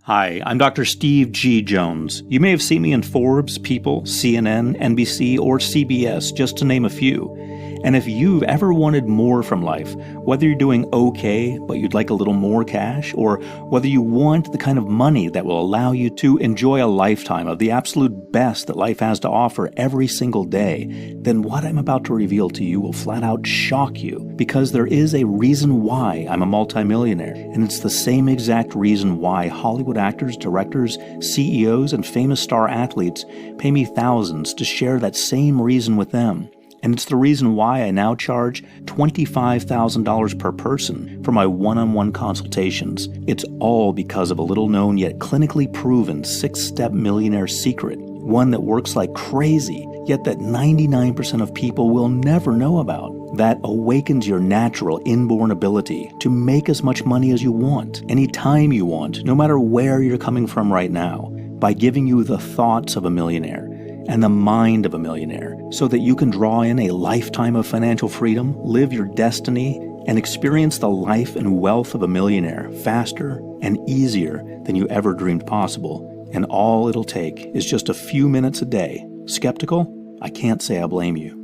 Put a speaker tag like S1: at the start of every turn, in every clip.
S1: Hi, I'm Dr. Steve G. Jones. You may have seen me in Forbes, People, CNN, NBC, or CBS, just to name a few. And if you've ever wanted more from life, whether you're doing okay, but you'd like a little more cash, or whether you want the kind of money that will allow you to enjoy a lifetime of the absolute best that life has to offer every single day, then what I'm about to reveal to you will flat out shock you, because there is a reason why I'm a multimillionaire, and it's the same exact reason why Hollywood actors, directors, CEOs, and famous star athletes pay me thousands to share that same reason with them. And it's the reason why I now charge $25,000 per person for my one-on-one consultations. It's all because of a little-known yet clinically proven 6-step millionaire secret, one that works like crazy, yet that 99% of people will never know about, that awakens your natural inborn ability to make as much money as you want, anytime you want, no matter where you're coming from right now, by giving you the thoughts of a millionaire and the mind of a millionaire, so that you can draw in a lifetime of financial freedom, live your destiny, and experience the life and wealth of a millionaire faster and easier than you ever dreamed possible. And all it'll take is just a few minutes a day. Skeptical? I can't say I blame you.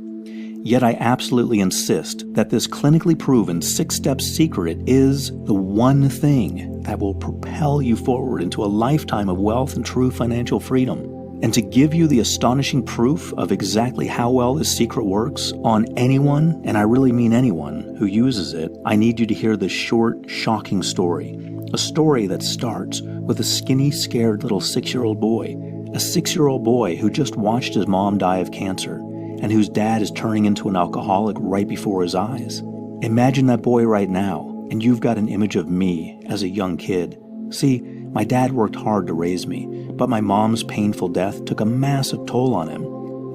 S1: Yet I absolutely insist that this clinically proven 6-step secret is the one thing that will propel you forward into a lifetime of wealth and true financial freedom. And to give you the astonishing proof of exactly how well this secret works on anyone, and I really mean anyone, who uses it, I need you to hear this short, shocking story. A story that starts with a skinny, scared little 6-year-old boy. A 6-year-old boy who just watched his mom die of cancer, and whose dad is turning into an alcoholic right before his eyes. Imagine that boy right now, and you've got an image of me as a young kid. See, my dad worked hard to raise me, but my mom's painful death took a massive toll on him.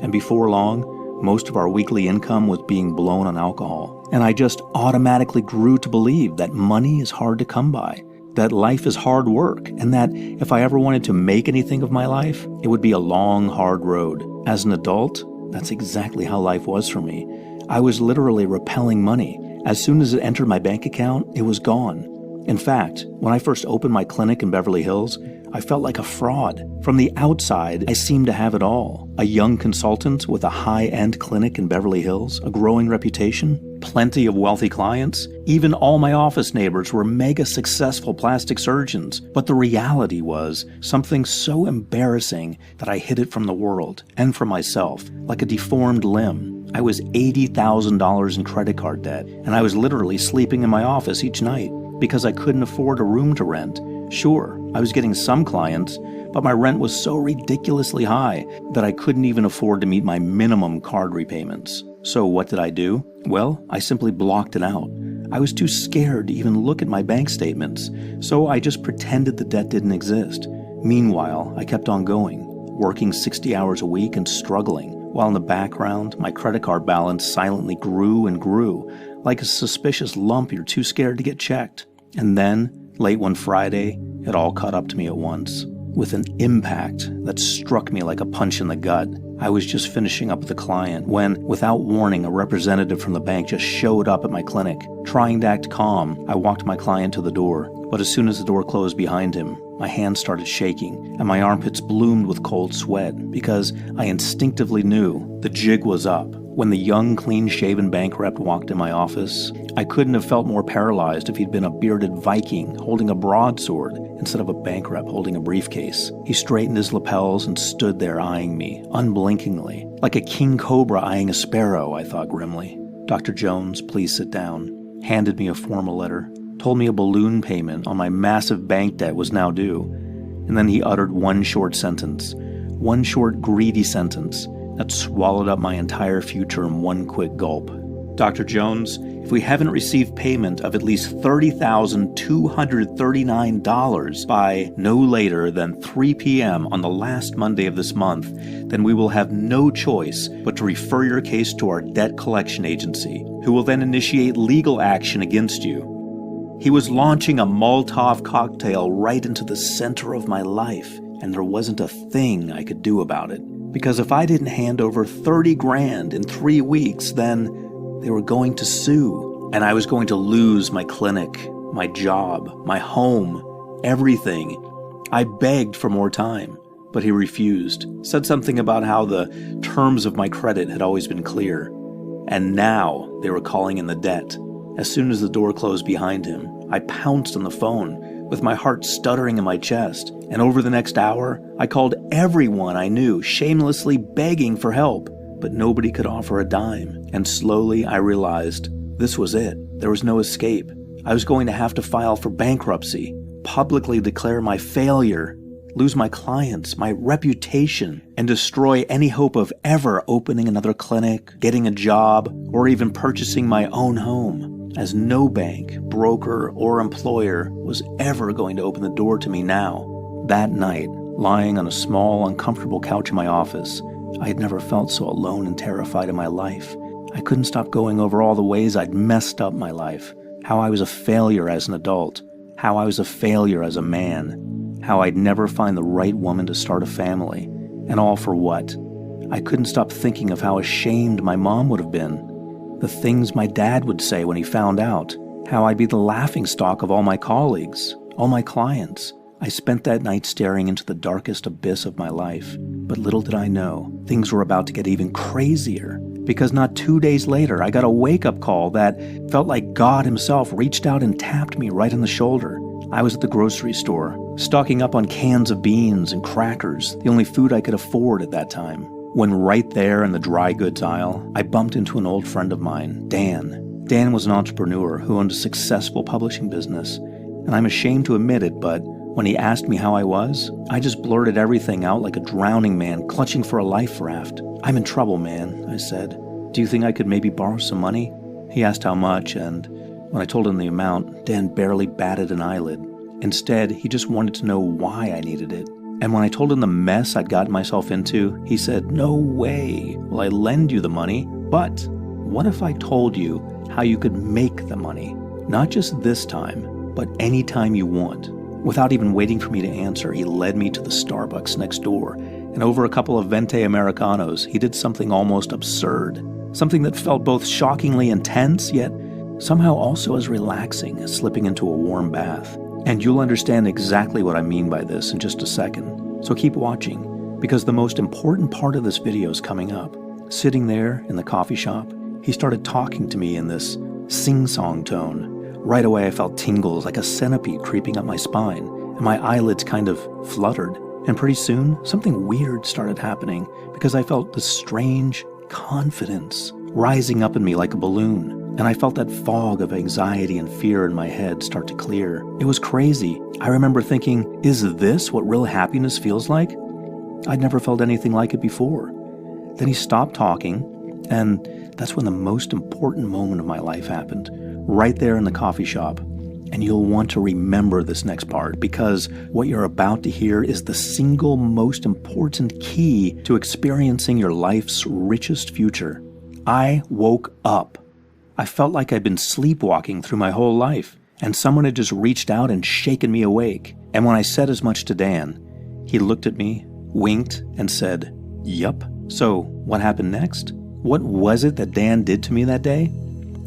S1: And before long, most of our weekly income was being blown on alcohol. And I just automatically grew to believe that money is hard to come by, that life is hard work, and that if I ever wanted to make anything of my life, it would be a long, hard road. As an adult, that's exactly how life was for me. I was literally repelling money. As soon as it entered my bank account, it was gone. In fact, when I first opened my clinic in Beverly Hills, I felt like a fraud. From the outside, I seemed to have it all. A young consultant with a high-end clinic in Beverly Hills, a growing reputation, plenty of wealthy clients. Even all my office neighbors were mega successful plastic surgeons. But the reality was something so embarrassing that I hid it from the world and from myself, like a deformed limb. I was $80,000 in credit card debt, and I was literally sleeping in my office each night because I couldn't afford a room to rent. Sure, I was getting some clients, but my rent was so ridiculously high that I couldn't even afford to meet my minimum card repayments. So what did I do? Well, I simply blocked it out. I was too scared to even look at my bank statements, so I just pretended the debt didn't exist. Meanwhile, I kept on going, working 60 hours a week and struggling, while in the background, my credit card balance silently grew and grew, like a suspicious lump you're too scared to get checked. And then, late one Friday, it all caught up to me at once, with an impact that struck me like a punch in the gut. I was just finishing up with a client when, without warning, a representative from the bank just showed up at my clinic. Trying to act calm, I walked my client to the door, but as soon as the door closed behind him, my hands started shaking, and my armpits bloomed with cold sweat, because I instinctively knew the jig was up. When the young, clean-shaven bank rep walked in my office, I couldn't have felt more paralyzed if he'd been a bearded Viking holding a broadsword instead of a bank rep holding a briefcase. He straightened his lapels and stood there eyeing me, unblinkingly. Like a king cobra eyeing a sparrow, I thought grimly. Dr. Jones, please sit down. Handed me a formal letter. Told me a balloon payment on my massive bank debt was now due. And then he uttered one short sentence. One short, greedy sentence that swallowed up my entire future in one quick gulp. Dr. Jones, if we haven't received payment of at least $30,239 by no later than 3 p.m. on the last Monday of this month, then we will have no choice but to refer your case to our debt collection agency, who will then initiate legal action against you. He was launching a Molotov cocktail right into the center of my life, and there wasn't a thing I could do about it. Because if I didn't hand over 30 grand in 3 weeks, then they were going to sue. And I was going to lose my clinic, my job, my home, everything. I begged for more time, but he refused, said something about how the terms of my credit had always been clear, and now they were calling in the debt. As soon as the door closed behind him, I pounced on the phone, with my heart stuttering in my chest, and over the next hour, I called everyone I knew, shamelessly begging for help, but nobody could offer a dime, and slowly I realized this was it. There was no escape. I was going to have to file for bankruptcy, publicly declare my failure, lose my clients, my reputation, and destroy any hope of ever opening another clinic, getting a job, or even purchasing my own home, as no bank, broker, or employer was ever going to open the door to me now. That night, lying on a small, uncomfortable couch in my office, I had never felt so alone and terrified in my life. I couldn't stop going over all the ways I'd messed up my life, how I was a failure as an adult, how I was a failure as a man, how I'd never find the right woman to start a family, and all for what? I couldn't stop thinking of how ashamed my mom would have been, the things my dad would say when he found out, how I'd be the laughingstock of all my colleagues, all my clients. I spent that night staring into the darkest abyss of my life, but little did I know, things were about to get even crazier, because not 2 days later, I got a wake-up call that felt like God himself reached out and tapped me right on the shoulder. I was at the grocery store, stocking up on cans of beans and crackers, the only food I could afford at that time, when right there in the dry goods aisle, I bumped into an old friend of mine, Dan. Dan was an entrepreneur who owned a successful publishing business, and I'm ashamed to admit it, but when he asked me how I was, I just blurted everything out like a drowning man clutching for a life raft. "I'm in trouble, man," I said. "Do you think I could maybe borrow some money?" He asked how much, and when I told him the amount, Dan barely batted an eyelid. Instead, he just wanted to know why I needed it. And when I told him the mess I'd gotten myself into, he said, "No way will I lend you the money, but what if I told you how you could make the money? Not just this time, but any time you want." Without even waiting for me to answer, he led me to the Starbucks next door, and over a couple of Venti Americanos, he did something almost absurd. Something that felt both shockingly intense, yet somehow also as relaxing as slipping into a warm bath. And you'll understand exactly what I mean by this in just a second. So keep watching, because the most important part of this video is coming up. Sitting there in the coffee shop, he started talking to me in this sing-song tone. Right away I felt tingles like a centipede creeping up my spine, and my eyelids kind of fluttered. And pretty soon, something weird started happening, because I felt this strange confidence rising up in me like a balloon. And I felt that fog of anxiety and fear in my head start to clear. It was crazy. I remember thinking, is this what real happiness feels like? I'd never felt anything like it before. Then he stopped talking, and that's when the most important moment of my life happened, right there in the coffee shop. And you'll want to remember this next part, because what you're about to hear is the single most important key to experiencing your life's richest future. I woke up. I felt like I'd been sleepwalking through my whole life, and someone had just reached out and shaken me awake. And when I said as much to Dan, he looked at me, winked, and said, "Yup." So what happened next? What was it that Dan did to me that day?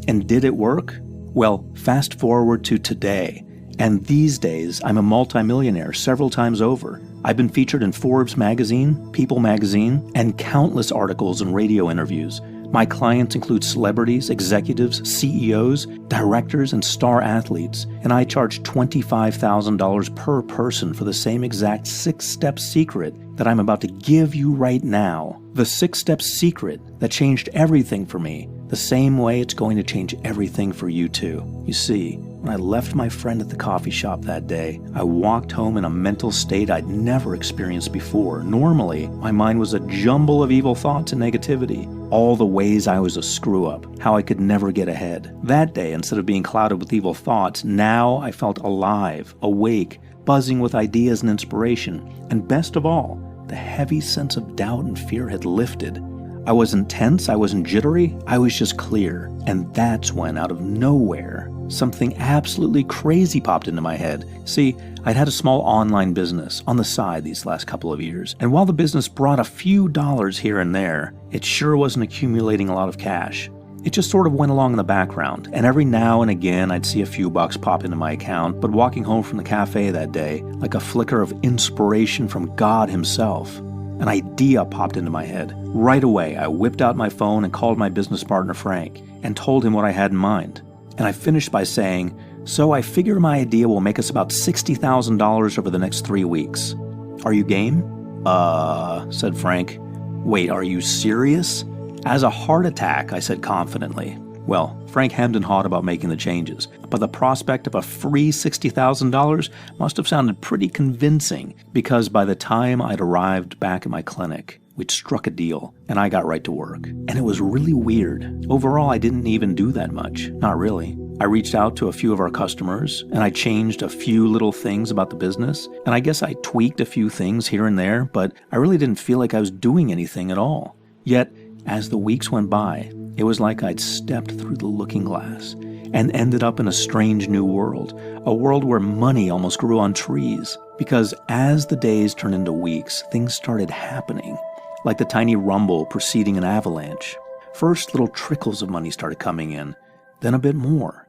S1: And did it work? Well, fast forward to today, and these days I'm a multimillionaire several times over. I've been featured in Forbes magazine, People magazine, and countless articles and radio interviews. My clients include celebrities, executives, CEOs, directors, and star athletes, and I charge $25,000 per person for the same exact 6-step secret that I'm about to give you right now. The 6-step secret that changed everything for me, the same way it's going to change everything for you too. You see, when I left my friend at the coffee shop that day, I walked home in a mental state I'd never experienced before. Normally, my mind was a jumble of evil thoughts and negativity, all the ways I was a screw-up, how I could never get ahead. That day, instead of being clouded with evil thoughts, now I felt alive, awake, buzzing with ideas and inspiration, and best of all, the heavy sense of doubt and fear had lifted. I wasn't tense, I wasn't jittery, I was just clear. And that's when, out of nowhere, something absolutely crazy popped into my head. See, I'd had a small online business on the side these last couple of years, and while the business brought a few dollars here and there, it sure wasn't accumulating a lot of cash. It just sort of went along in the background, and every now and again I'd see a few bucks pop into my account, but walking home from the cafe that day, like a flicker of inspiration from God himself, an idea popped into my head. Right away, I whipped out my phone and called my business partner Frank, and told him what I had in mind. And I finished by saying, "So I figure my idea will make us about $60,000 over the next 3 weeks. Are you game?" Said Frank. "Wait, are you serious?" "As a heart attack," I said confidently. Well, Frank hemmed and hawed about making the changes, but the prospect of a free $60,000 must have sounded pretty convincing, because by the time I'd arrived back at my clinic, we'd struck a deal, and I got right to work. And it was really weird. Overall, I didn't even do that much. Not really. I reached out to a few of our customers, and I changed a few little things about the business, and I guess I tweaked a few things here and there, but I really didn't feel like I was doing anything at all. Yet, as the weeks went by, it was like I'd stepped through the looking glass and ended up in a strange new world, a world where money almost grew on trees. Because as the days turned into weeks, things started happening, like the tiny rumble preceding an avalanche. First, little trickles of money started coming in, then a bit more.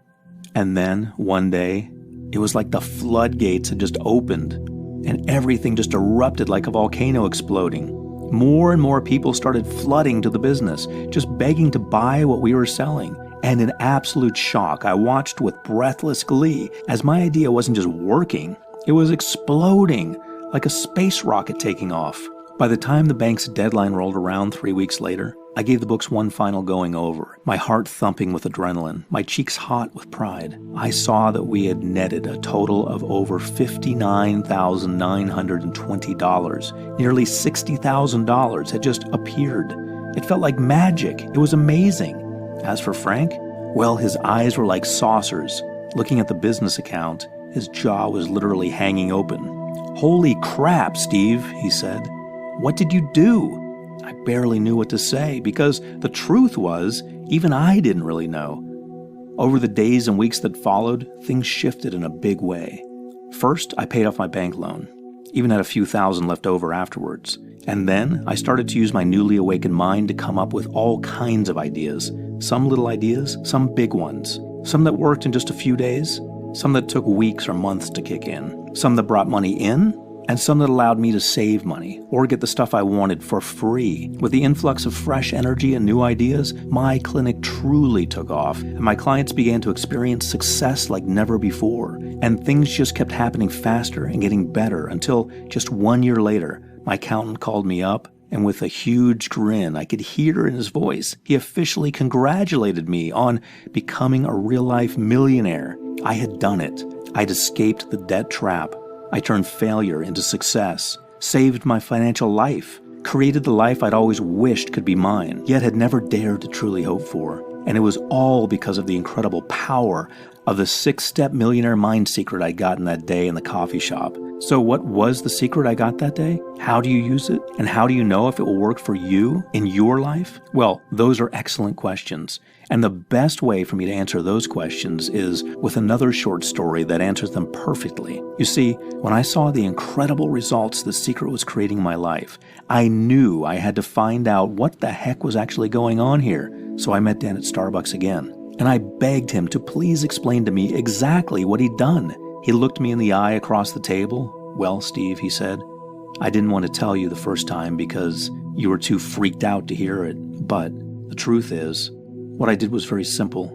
S1: And then, one day, it was like the floodgates had just opened, and everything just erupted like a volcano exploding. More and more people started flooding to the business, just begging to buy what we were selling. And in absolute shock, I watched with breathless glee as my idea wasn't just working, it was exploding like a space rocket taking off. By the time the bank's deadline rolled around 3 weeks later, I gave the books one final going over, my heart thumping with adrenaline, my cheeks hot with pride. I saw that we had netted a total of over $59,920. Nearly $60,000 had just appeared. It felt like magic. It was amazing. As for Frank, well, his eyes were like saucers. Looking at the business account, his jaw was literally hanging open. "Holy crap, Steve," he said. "What did you do?" I barely knew what to say, because the truth was, even I didn't really know. Over the days and weeks that followed, things shifted in a big way. First, I paid off my bank loan, even had a few thousand left over afterwards. And then I started to use my newly awakened mind to come up with all kinds of ideas. Some little ideas, some big ones. Some that worked in just a few days, some that took weeks or months to kick in. Some that brought money in, and some that allowed me to save money or get the stuff I wanted for free. With the influx of fresh energy and new ideas, my clinic truly took off, and my clients began to experience success like never before. And things just kept happening faster and getting better until just 1 year later, my accountant called me up, and with a huge grin I could hear in his voice, he officially congratulated me on becoming a real-life millionaire. I had done it. I'd escaped the debt trap. I turned failure into success, saved my financial life, created the life I'd always wished could be mine, yet had never dared to truly hope for. And it was all because of the incredible power of the 6-step millionaire mind secret I got in that day in the coffee shop. So what was the secret I got that day? How do you use it? And how do you know if it will work for you in your life? Well, those are excellent questions. And the best way for me to answer those questions is with another short story that answers them perfectly. You see, when I saw the incredible results the secret was creating in my life, I knew I had to find out what the heck was actually going on here. So I met Dan at Starbucks again, and I begged him to please explain to me exactly what he'd done. He looked me in the eye across the table. "Well, Steve," he said, "I didn't want to tell you the first time because you were too freaked out to hear it. But the truth is, what I did was very simple.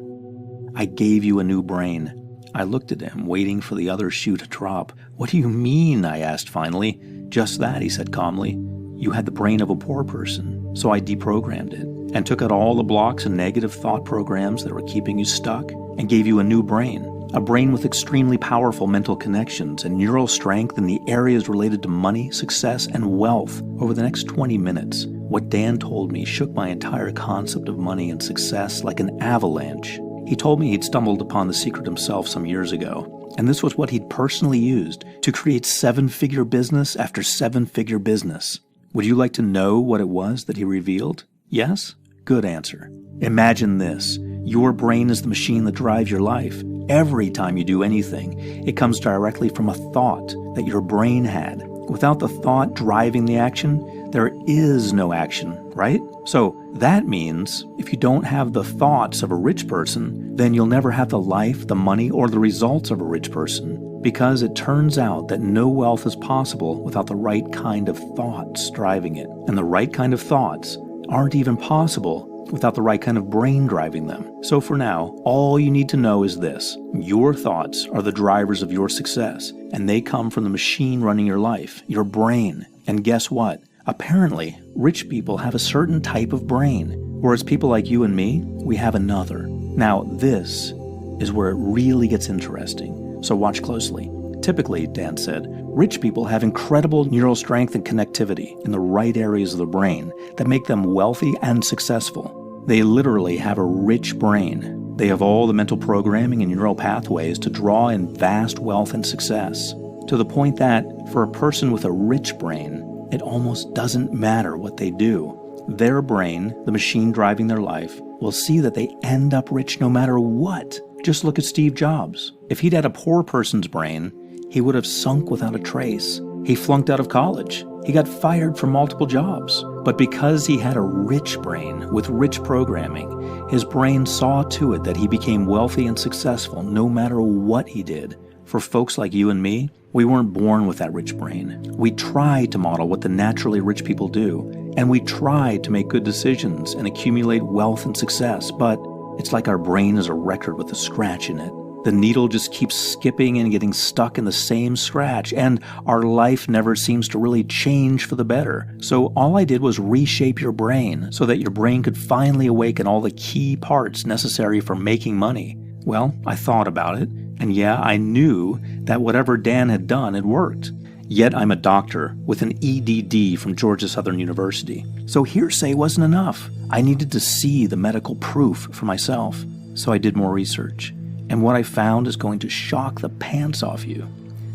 S1: I gave you a new brain." I looked at him, waiting for the other shoe to drop. "What do you mean?" I asked finally. "Just that," he said calmly. "You had the brain of a poor person, so I deprogrammed it and took out all the blocks and negative thought programs that were keeping you stuck and gave you a new brain. A brain with extremely powerful mental connections and neural strength in the areas related to money, success, and wealth." Over the next 20 minutes, what Dan told me shook my entire concept of money and success like an avalanche. He told me he'd stumbled upon the secret himself some years ago, and this was what he'd personally used to create 7-figure business after 7-figure business. Would you like to know what it was that he revealed? Yes? Good answer. Imagine this. Your brain is the machine that drives your life. Every time you do anything, it comes directly from a thought that your brain had. Without the thought driving the action, there is no action, right? So that means if you don't have the thoughts of a rich person, then you'll never have the life, the money, or the results of a rich person. Because it turns out that no wealth is possible without the right kind of thoughts driving it. And the right kind of thoughts aren't even possible without the right kind of brain driving them. So for now, all you need to know is this. Your thoughts are the drivers of your success, and they come from the machine running your life, your brain. And guess what? Apparently, rich people have a certain type of brain, whereas people like you and me, we have another. Now, this is where it really gets interesting. So watch closely. Typically, Dan said, rich people have incredible neural strength and connectivity in the right areas of the brain that make them wealthy and successful. They literally have a rich brain. They have all the mental programming and neural pathways to draw in vast wealth and success, to the point that, for a person with a rich brain, it almost doesn't matter what they do. Their brain, the machine driving their life, will see that they end up rich no matter what. Just look at Steve Jobs. If he'd had a poor person's brain, he would have sunk without a trace. He flunked out of college. He got fired from multiple jobs. But because he had a rich brain with rich programming, his brain saw to it that he became wealthy and successful no matter what he did. For folks like you and me, we weren't born with that rich brain. We tried to model what the naturally rich people do, and we tried to make good decisions and accumulate wealth and success, but it's like our brain is a record with a scratch in it. The needle just keeps skipping and getting stuck in the same scratch, and our life never seems to really change for the better. So all I did was reshape your brain so that your brain could finally awaken all the key parts necessary for making money. Well, I thought about it, and yeah, I knew that whatever Dan had done had worked. Yet I'm a doctor with an EDD from Georgia Southern University. So hearsay wasn't enough. I needed to see the medical proof for myself. So I did more research. And what I found is going to shock the pants off you.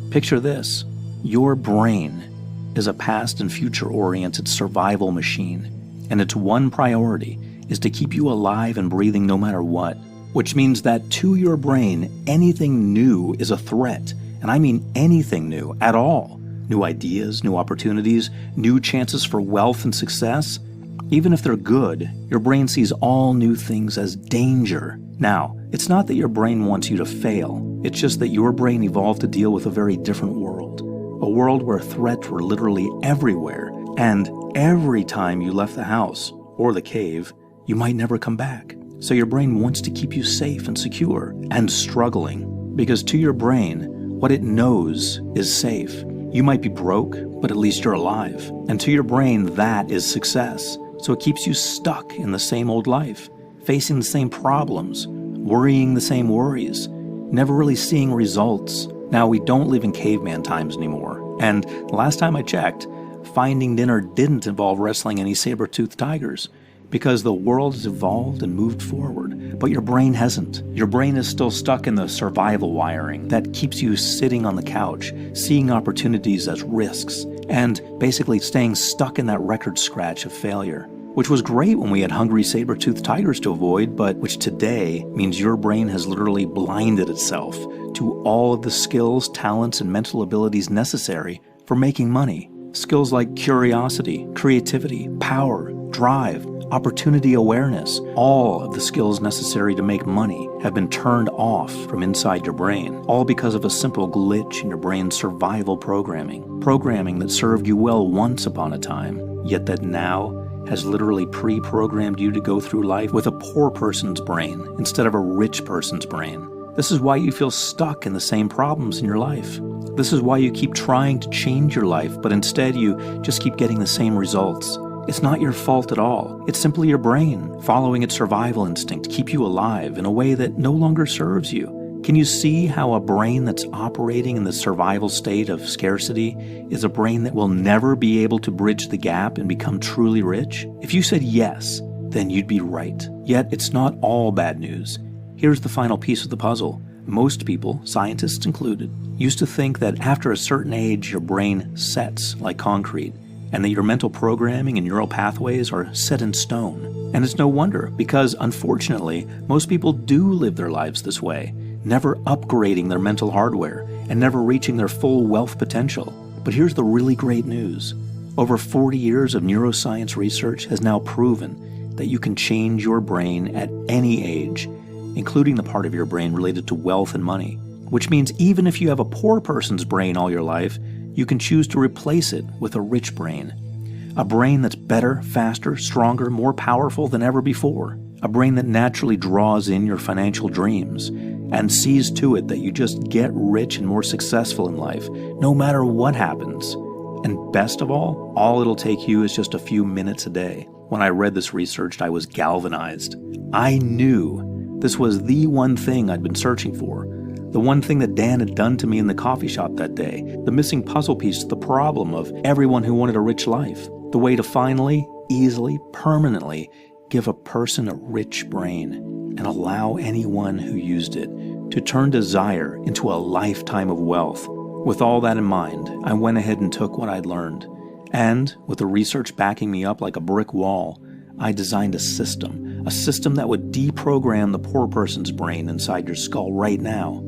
S1: Picture this. Your brain is a past and future-oriented survival machine. And its one priority is to keep you alive and breathing no matter what. Which means that to your brain, anything new is a threat. And I mean anything new at all. New ideas, new opportunities, new chances for wealth and success. Even if they're good, your brain sees all new things as danger. Now, it's not that your brain wants you to fail. It's just that your brain evolved to deal with a very different world. A world where threats were literally everywhere. And every time you left the house, or the cave, you might never come back. So your brain wants to keep you safe and secure and struggling. Because to your brain, what it knows is safe. You might be broke, but at least you're alive. And to your brain, that is success. So it keeps you stuck in the same old life, facing the same problems, worrying the same worries, never really seeing results. Now, we don't live in caveman times anymore. And the last time I checked, finding dinner didn't involve wrestling any saber-toothed tigers. Because the world has evolved and moved forward, but your brain hasn't. Your brain is still stuck in the survival wiring that keeps you sitting on the couch, seeing opportunities as risks, and basically staying stuck in that record scratch of failure. Which was great when we had hungry saber-toothed tigers to avoid, but which today means your brain has literally blinded itself to all of the skills, talents, and mental abilities necessary for making money. Skills like curiosity, creativity, power, drive, opportunity awareness, all of the skills necessary to make money have been turned off from inside your brain, all because of a simple glitch in your brain's survival programming that served you well once upon a time, yet that now has literally pre-programmed you to go through life with a poor person's brain instead of a rich person's brain. This is why you feel stuck in the same problems in your life. This is why you keep trying to change your life, but instead you just keep getting the same results. It's not your fault at all. It's simply your brain following its survival instinct to keep you alive in a way that no longer serves you. Can you see how a brain that's operating in the survival state of scarcity is a brain that will never be able to bridge the gap and become truly rich? If you said yes, then you'd be right. Yet it's not all bad news. Here's the final piece of the puzzle. Most people, scientists included, used to think that after a certain age your brain sets like concrete, and that your mental programming and neural pathways are set in stone. And it's no wonder, because unfortunately, most people do live their lives this way, never upgrading their mental hardware and never reaching their full wealth potential. But here's the really great news. Over 40 years of neuroscience research has now proven that you can change your brain at any age, including the part of your brain related to wealth and money, which means even if you have a poor person's brain all your life, you can choose to replace it with a rich brain. A brain that's better, faster, stronger, more powerful than ever before. A brain that naturally draws in your financial dreams and sees to it that you just get rich and more successful in life, no matter what happens. And best of all it'll take you is just a few minutes a day. When I read this research, I was galvanized. I knew this was the one thing I'd been searching for. The one thing that Dan had done to me in the coffee shop that day. The missing puzzle piece to the problem of everyone who wanted a rich life. The way to finally, easily, permanently give a person a rich brain and allow anyone who used it to turn desire into a lifetime of wealth. With all that in mind, I went ahead and took what I'd learned. And, with the research backing me up like a brick wall, I designed a system that would deprogram the poor person's brain inside your skull right now,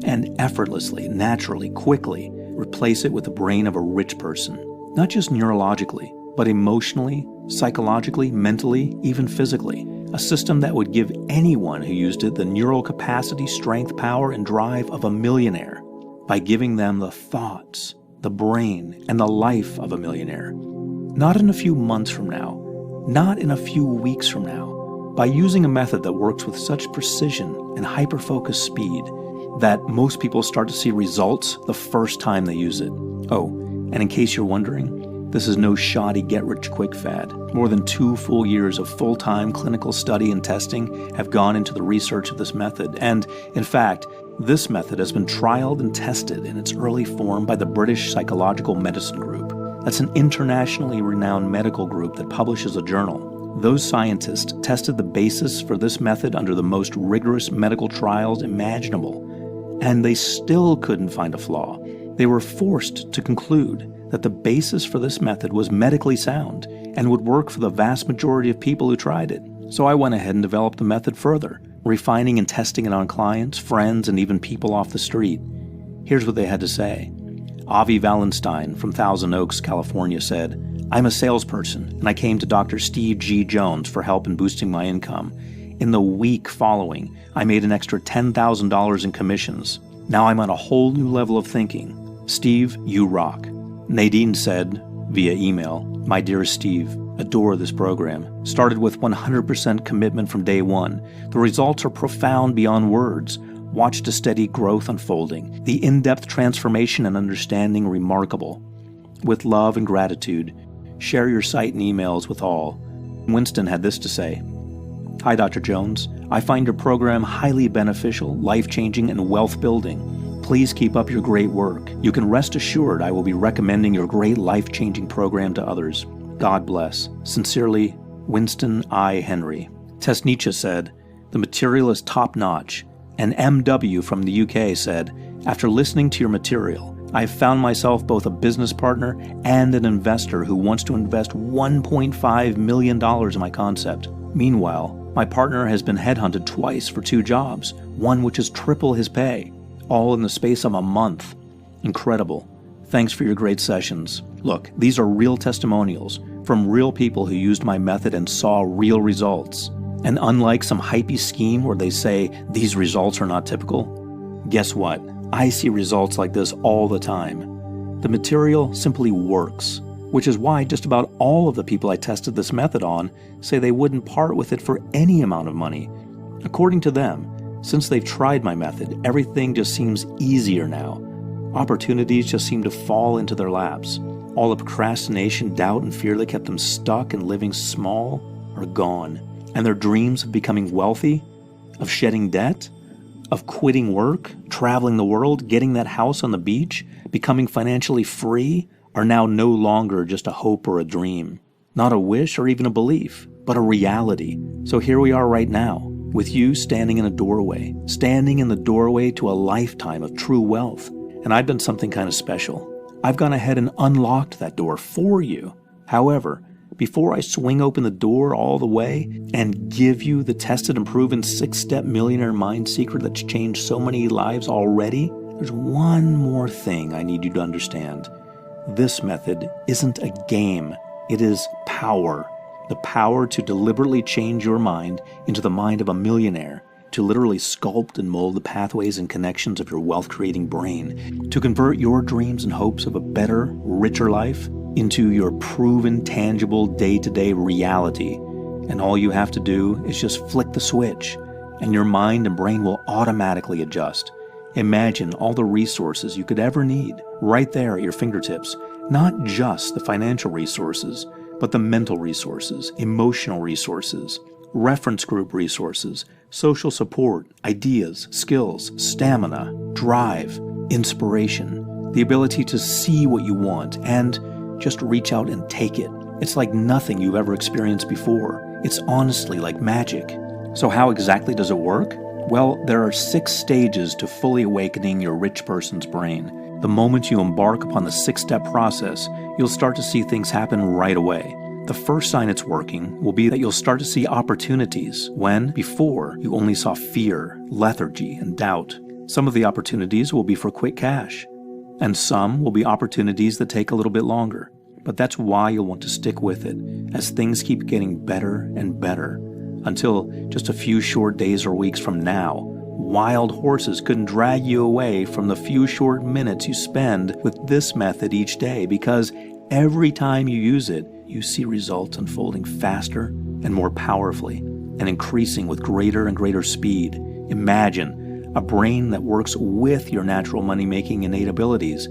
S1: and effortlessly, naturally, quickly replace it with the brain of a rich person. Not just neurologically, but emotionally, psychologically, mentally, even physically. A system that would give anyone who used it the neural capacity, strength, power, and drive of a millionaire by giving them the thoughts, the brain, and the life of a millionaire. Not in a few months from now, not in a few weeks from now, by using a method that works with such precision and hyper-focused speed that most people start to see results the first time they use it. Oh, and in case you're wondering, this is no shoddy get-rich-quick fad. More than 2 full years of full-time clinical study and testing have gone into the research of this method. And, in fact, this method has been trialed and tested in its early form by the British Psychological Medicine Group. That's an internationally renowned medical group that publishes a journal. Those scientists tested the basis for this method under the most rigorous medical trials imaginable, and they still couldn't find a flaw. They were forced to conclude that the basis for this method was medically sound and would work for the vast majority of people who tried it. So I went ahead and developed the method further, refining and testing it on clients, friends, and even people off the street. Here's what they had to say. Avi Wallenstein from Thousand Oaks, California said, "I'm a salesperson, and I came to Dr. Steve G. Jones for help in boosting my income. In the week following, I made an extra $10,000 in commissions. Now I'm on a whole new level of thinking. Steve, you rock." Nadine said, via email, "My dearest Steve, adore this program. Started with 100% commitment from day one. The results are profound beyond words. Watched a steady growth unfolding. The in-depth transformation and understanding remarkable. With love and gratitude, share your site and emails with all." Winston had this to say, "Hi, Dr. Jones. I find your program highly beneficial, life-changing, and wealth-building. Please keep up your great work. You can rest assured I will be recommending your great life-changing program to others. God bless. Sincerely, Winston I. Henry." Tesnicha said, "The material is top-notch." And MW from the UK said, "After listening to your material, I have found myself both a business partner and an investor who wants to invest $1.5 million in my concept. Meanwhile, my partner has been headhunted twice for 2 jobs, one which is triple his pay, all in the space of a month. Incredible. Thanks for your great sessions. Look, these are real testimonials from real people who used my method and saw real results. And unlike some hypey scheme where they say these results are not typical, guess what? I see results like this all the time. The material simply works, which is why just about all of the people I tested this method on say they wouldn't part with it for any amount of money. According to them, since they've tried my method, everything just seems easier now. Opportunities just seem to fall into their laps. All the procrastination, doubt, and fear that kept them stuck and living small are gone. And their dreams of becoming wealthy, of shedding debt, of quitting work, traveling the world, getting that house on the beach, becoming financially free, are now no longer just a hope or a dream. Not a wish or even a belief, but a reality. So here we are right now, with you standing in the doorway to a lifetime of true wealth. And I've done something kind of special. I've gone ahead and unlocked that door for you. However, before I swing open the door all the way and give you the tested and proven 6-step millionaire mind secret that's changed so many lives already, there's one more thing I need you to understand. This method isn't a game. It is power. The power to deliberately change your mind into the mind of a millionaire, to literally sculpt and mold the pathways and connections of your wealth-creating brain, to convert your dreams and hopes of a better, richer life into your proven, tangible, day-to-day reality. And all you have to do is just flick the switch, and your mind and brain will automatically adjust. Imagine all the resources you could ever need right there at your fingertips. Not just the financial resources, but the mental resources, emotional resources, reference group resources, social support, ideas, skills, stamina, drive, inspiration, the ability to see what you want and just reach out and take it. It's like nothing you've ever experienced before. It's honestly like magic. So how exactly does it work? Well, there are 6 stages to fully awakening your rich person's brain. The moment you embark upon the 6-step process, you'll start to see things happen right away. The first sign it's working will be that you'll start to see opportunities when, before, you only saw fear, lethargy, and doubt. Some of the opportunities will be for quick cash, and some will be opportunities that take a little bit longer. But that's why you'll want to stick with it, as things keep getting better and better, until just a few short days or weeks from now, wild horses couldn't drag you away from the few short minutes you spend with this method each day, because every time you use it, you see results unfolding faster and more powerfully, and increasing with greater and greater speed. Imagine a brain that works with your natural money-making innate abilities,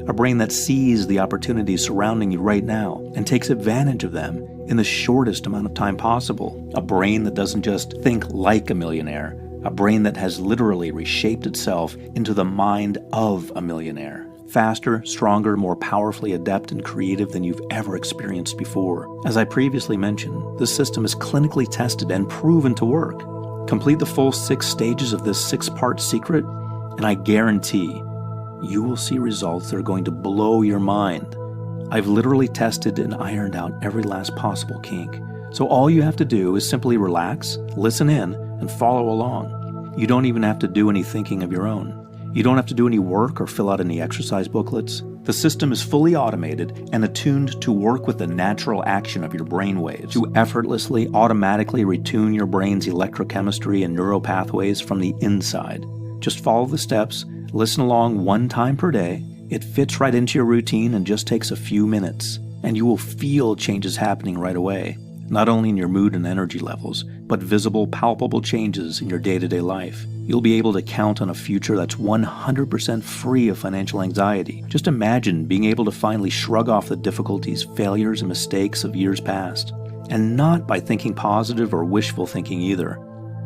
S1: a brain that sees the opportunities surrounding you right now and takes advantage of them in the shortest amount of time possible, a brain that doesn't just think like a millionaire, a brain that has literally reshaped itself into the mind of a millionaire. Faster, stronger, more powerfully adept and creative than you've ever experienced before. As I previously mentioned, this system is clinically tested and proven to work. Complete the full 6 stages of this 6-part secret, and I guarantee you will see results that are going to blow your mind. I've literally tested and ironed out every last possible kink. So all you have to do is simply relax, listen in, and follow along. You don't even have to do any thinking of your own. You don't have to do any work or fill out any exercise booklets. The system is fully automated and attuned to work with the natural action of your brain waves, to effortlessly, automatically retune your brain's electrochemistry and neural pathways from the inside. Just follow the steps, listen along 1 time per day. It fits right into your routine and just takes a few minutes, and you will feel changes happening right away. Not only in your mood and energy levels, but visible, palpable changes in your day-to-day life. You'll be able to count on a future that's 100% free of financial anxiety. Just imagine being able to finally shrug off the difficulties, failures, and mistakes of years past. And not by thinking positive or wishful thinking either,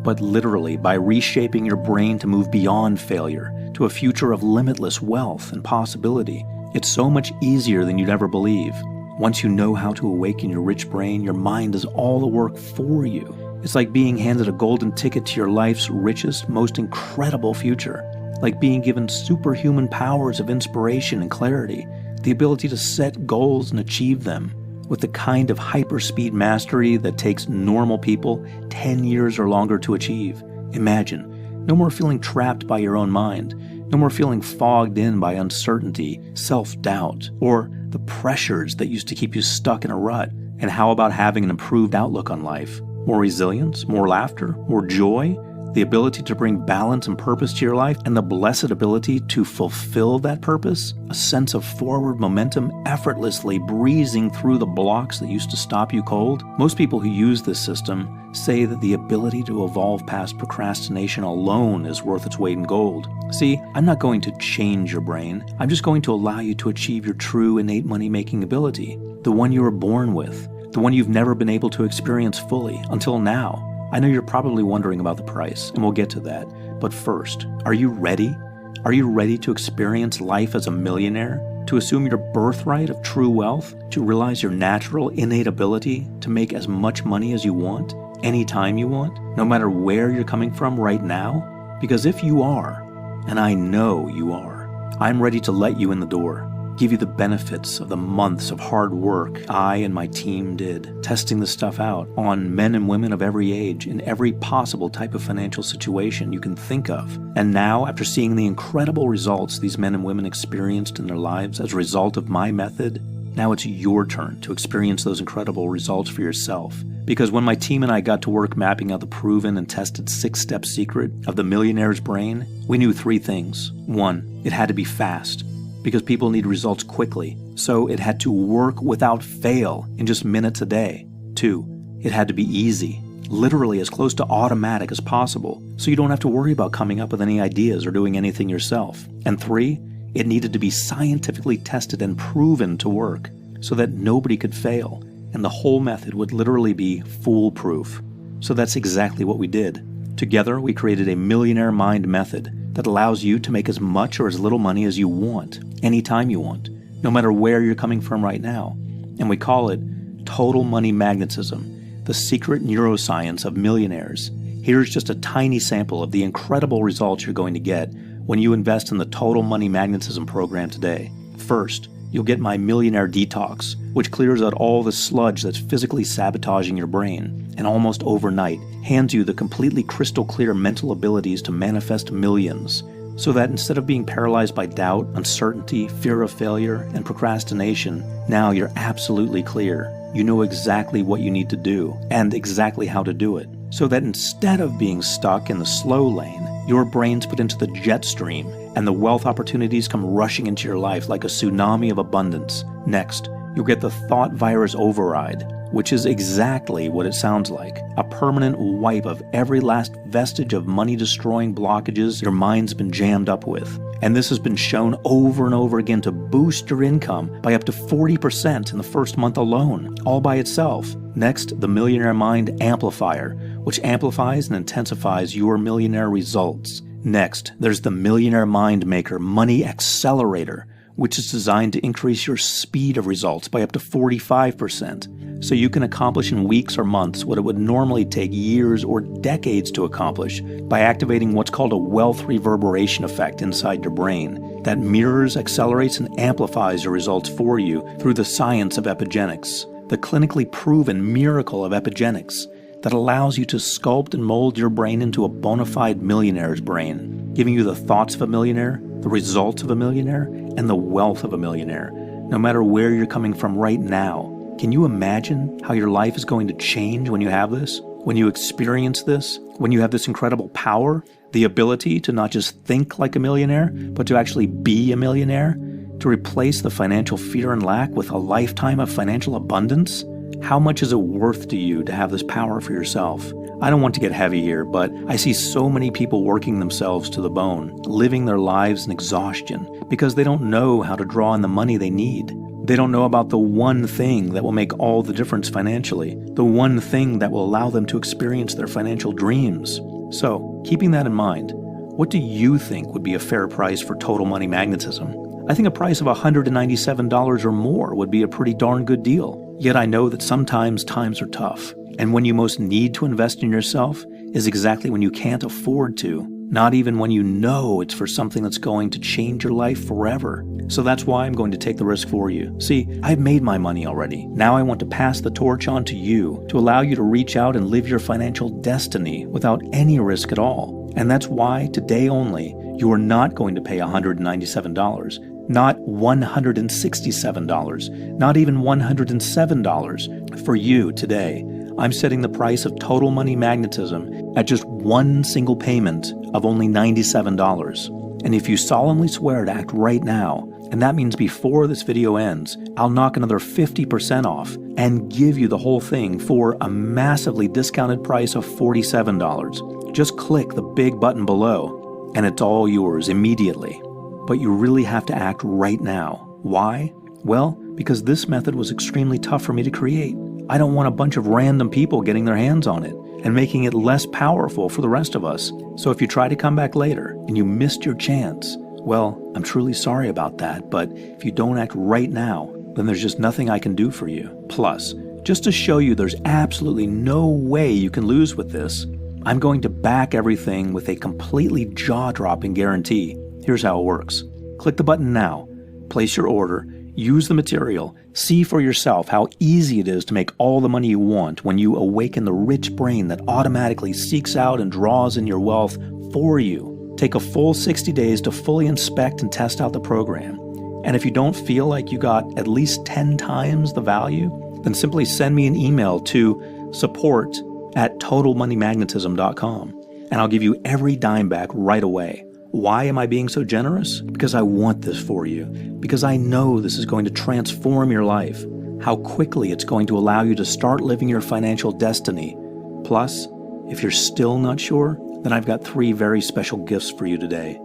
S1: but literally by reshaping your brain to move beyond failure to a future of limitless wealth and possibility. It's so much easier than you'd ever believe. Once you know how to awaken your rich brain, your mind does all the work for you. It's like being handed a golden ticket to your life's richest, most incredible future. Like being given superhuman powers of inspiration and clarity, the ability to set goals and achieve them, with the kind of hyperspeed mastery that takes normal people 10 years or longer to achieve. Imagine, no more feeling trapped by your own mind, no more feeling fogged in by uncertainty, self-doubt, or the pressures that used to keep you stuck in a rut. And how about having an improved outlook on life? More resilience, more laughter, more joy, the ability to bring balance and purpose to your life, and the blessed ability to fulfill that purpose, a sense of forward momentum effortlessly breezing through the blocks that used to stop you cold. Most people who use this system say that the ability to evolve past procrastination alone is worth its weight in gold. See, I'm not going to change your brain. I'm just going to allow you to achieve your true innate money-making ability, the one you were born with, the one you've never been able to experience fully until now. I know you're probably wondering about the price, and we'll get to that. But first, are you ready? Are you ready to experience life as a millionaire? To assume your birthright of true wealth? To realize your natural, innate ability to make as much money as you want, anytime you want, no matter where you're coming from right now? Because if you are, and I know you are, I'm ready to let you in the door. give you the benefits of the months of hard work I and my team did, testing this stuff out on men and women of every age in every possible type of financial situation you can think of. And now, after seeing the incredible results these men and women experienced in their lives as a result of my method, now it's your turn to experience those incredible results for yourself. Because when my team and I got to work mapping out the proven and tested 6-step secret of the millionaire's brain, we knew 3 things. 1, it had to be fast, because people need results quickly, so it had to work without fail in just minutes a day. 2, it had to be easy, literally as close to automatic as possible, so you don't have to worry about coming up with any ideas or doing anything yourself. And 3, it needed to be scientifically tested and proven to work, so that nobody could fail, and the whole method would literally be foolproof. So that's exactly what we did. Together, we created a millionaire mind method that allows you to make as much or as little money as you want, anytime you want, no matter where you're coming from right now. And we call it Total Money Magnetism, the secret neuroscience of millionaires. Here's just a tiny sample of the incredible results you're going to get when you invest in the Total Money Magnetism program today. First, you'll get my Millionaire Detox, which clears out all the sludge that's physically sabotaging your brain, and almost overnight hands you the completely crystal clear mental abilities to manifest millions, so that instead of being paralyzed by doubt, uncertainty, fear of failure, and procrastination, now you're absolutely clear. You know exactly what you need to do, and exactly how to do it, so that instead of being stuck in the slow lane, your brain's put into the jet stream, and the wealth opportunities come rushing into your life like a tsunami of abundance. Next, you'll get the thought virus override, which is exactly what it sounds like. A permanent wipe of every last vestige of money-destroying blockages your mind's been jammed up with. And this has been shown over and over again to boost your income by up to 40% in the first month alone, all by itself. Next, the Millionaire Mind Amplifier, which amplifies and intensifies your millionaire results. Next, there's the Millionaire Mind Maker Money Accelerator, which is designed to increase your speed of results by up to 45%, so you can accomplish in weeks or months what it would normally take years or decades to accomplish by activating what's called a wealth reverberation effect inside your brain that mirrors, accelerates, and amplifies your results for you through the science of epigenetics, the clinically proven miracle of epigenetics that allows you to sculpt and mold your brain into a bona fide millionaire's brain, giving you the thoughts of a millionaire, the results of a millionaire, and the wealth of a millionaire, no matter where you're coming from right now. Can you imagine how your life is going to change when you have this? When you experience this? When you have this incredible power? The ability to not just think like a millionaire, but to actually be a millionaire? To replace the financial fear and lack with a lifetime of financial abundance? How much is it worth to you to have this power for yourself? I don't want to get heavy here, but I see so many people working themselves to the bone, living their lives in exhaustion, because they don't know how to draw in the money they need. They don't know about the one thing that will make all the difference financially, the one thing that will allow them to experience their financial dreams. So, keeping that in mind, what do you think would be a fair price for Total Money Magnetism? I think a price of $197 or more would be a pretty darn good deal. Yet I know that sometimes times are tough, and when you most need to invest in yourself is exactly when you can't afford to, not even when you know it's for something that's going to change your life forever. So that's why I'm going to take the risk for you. See, I've made my money already. Now I want to pass the torch on to you, to allow you to reach out and live your financial destiny without any risk at all. And that's why today only, you are not going to pay $197. Not $167, not even $107. For you today, I'm setting the price of Total Money Magnetism at just one single payment of only $97. And if you solemnly swear to act right now, and that means before this video ends, I'll knock another 50% off and give you the whole thing for a massively discounted price of $47. Just click the big button below, and it's all yours immediately. But you really have to act right now. Why? Well, because this method was extremely tough for me to create. I don't want a bunch of random people getting their hands on it and making it less powerful for the rest of us. So if you try to come back later and you missed your chance, well, I'm truly sorry about that, but if you don't act right now, then there's just nothing I can do for you. Plus, just to show you there's absolutely no way you can lose with this, I'm going to back everything with a completely jaw-dropping guarantee. Here's how it works. Click the button now. place your order, use the material, see for yourself how easy it is to make all the money you want when you awaken the rich brain that automatically seeks out and draws in your wealth for you. Take a full 60 days to fully inspect and test out the program. And if you don't feel like you got at least 10 times the value, then simply send me an email to support@totalmoneymagnetism.com, and I'll give you every dime back right away. Why am I being so generous? Because I want this for you. Because I know this is going to transform your life. How quickly it's going to allow you to start living your financial destiny. Plus, if you're still not sure, then I've got 3 very special gifts for you today.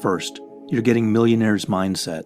S1: First, you're getting Millionaire's Mindset.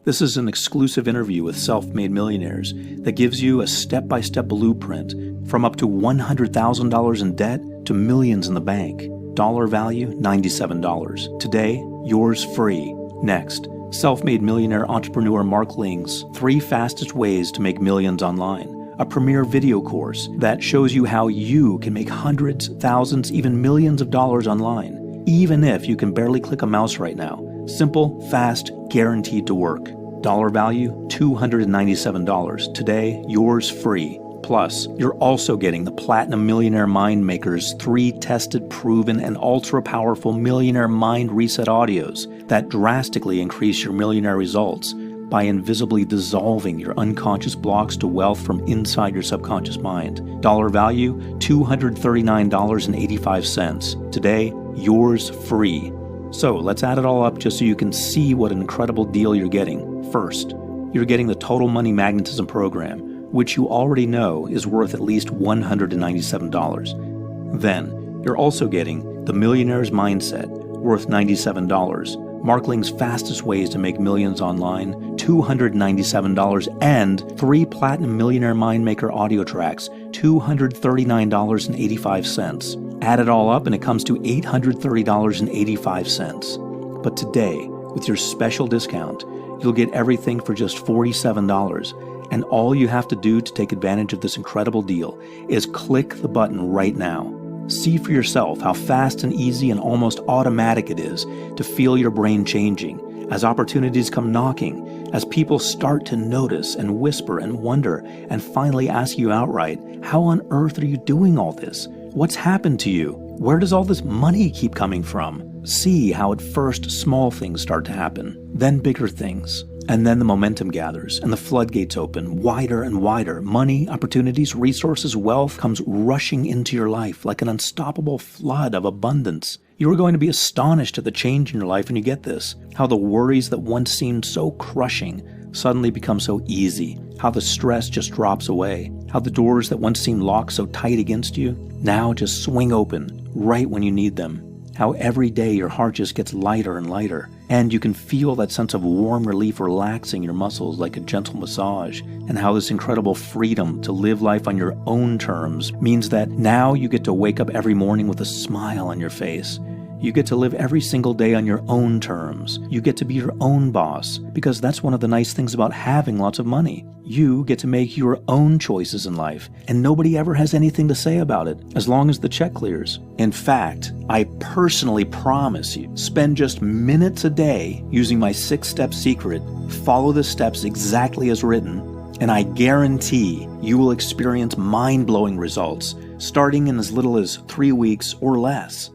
S1: This is an exclusive interview with self-made millionaires that gives you a step-by-step blueprint from up to $100,000 in debt to millions in the bank. Dollar value, $97. Today, yours free. Next, self-made millionaire entrepreneur Mark Ling's 3 fastest ways to make millions online. A premier video course that shows you how you can make hundreds, thousands, even millions of dollars online, even if you can barely click a mouse right now. Simple, fast, guaranteed to work. Dollar value, $297. Today, yours free. Plus, you're also getting the Platinum Millionaire Mind Maker's 3 tested, proven, and ultra-powerful Millionaire Mind Reset audios that drastically increase your millionaire results by invisibly dissolving your unconscious blocks to wealth from inside your subconscious mind. Dollar value, $239.85. Today, yours free. So let's add it all up just so you can see what an incredible deal you're getting. First, you're getting the Total Money Magnetism program, which you already know is worth at least $197. Then, you're also getting the Millionaire's Mindset, worth $97, Mark Ling's fastest ways to make millions online, $297, and 3 Platinum Millionaire Mind Maker audio tracks, $239.85. Add it all up and it comes to $830.85. But today, with your special discount, you'll get everything for just $47. And all you have to do to take advantage of this incredible deal is click the button right now. See for yourself how fast and easy and almost automatic it is to feel your brain changing as opportunities come knocking, as people start to notice and whisper and wonder and finally ask you outright, how on earth are you doing all this? What's happened to you? Where does all this money keep coming from? See how at first small things start to happen, then bigger things. And then the momentum gathers and the floodgates open wider and wider. Money, opportunities, resources, wealth comes rushing into your life like an unstoppable flood of abundance. You are going to be astonished at the change in your life when you get this. How the worries that once seemed so crushing suddenly become so easy. How the stress just drops away. How the doors that once seemed locked so tight against you now just swing open right when you need them. How every day your heart just gets lighter and lighter, and you can feel that sense of warm relief relaxing your muscles like a gentle massage, and how this incredible freedom to live life on your own terms means that now you get to wake up every morning with a smile on your face. You get to live every single day on your own terms. You get to be your own boss, because that's one of the nice things about having lots of money. You get to make your own choices in life, and nobody ever has anything to say about it, as long as the check clears. In fact, I personally promise you, spend just minutes a day using my 6-step secret, follow the steps exactly as written, and I guarantee you will experience mind-blowing results, starting in as little as 3 weeks or less.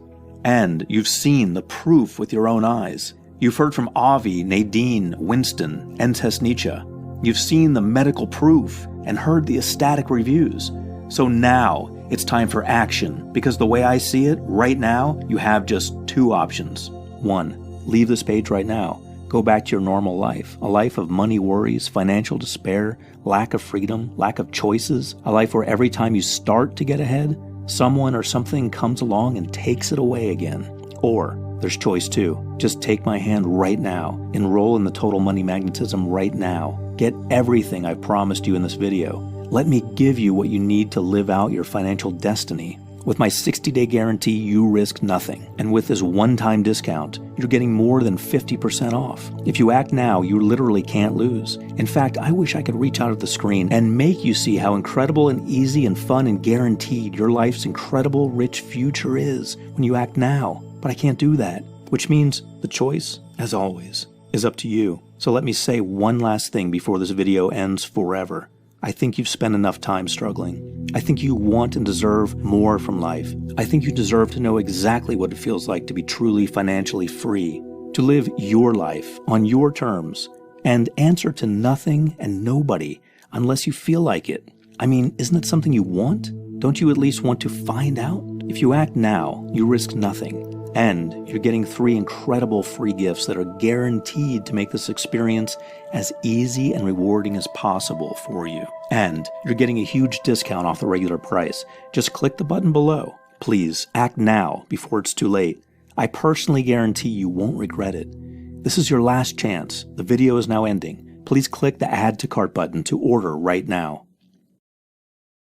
S1: And you've seen the proof with your own eyes. You've heard from Avi, Nadine, Winston, and Tesnicha. You've seen the medical proof and heard the ecstatic reviews. So now it's time for action, because the way I see it, right now, you have just 2 options. 1, leave this page right now. Go back to your normal life, a life of money worries, financial despair, lack of freedom, lack of choices, a life where every time you start to get ahead, someone or something comes along and takes it away again. Or there's choice 2. Just take my hand right now. Enroll in the Total Money Magnetism right now. Get everything I've promised you in this video. Let me give you what you need to live out your financial destiny. With my 60-day guarantee, you risk nothing. And with this one-time discount, you're getting more than 50% off. If you act now, you literally can't lose. In fact, I wish I could reach out at the screen and make you see how incredible and easy and fun and guaranteed your life's incredible, rich future is when you act now. But I can't do that, which means the choice, as always, is up to you. So let me say one last thing before this video ends forever. I think you've spent enough time struggling. I think you want and deserve more from life. I think you deserve to know exactly what it feels like to be truly financially free, to live your life on your terms, and answer to nothing and nobody unless you feel like it. I mean, isn't it something you want? Don't you at least want to find out? If you act now, you risk nothing. And you're getting 3 incredible free gifts that are guaranteed to make this experience as easy and rewarding as possible for you. And you're getting a huge discount off the regular price. Just click the button below. Please, act now before it's too late. I personally guarantee you won't regret it. This is your last chance. The video is now ending. Please click the Add to Cart button to order right now.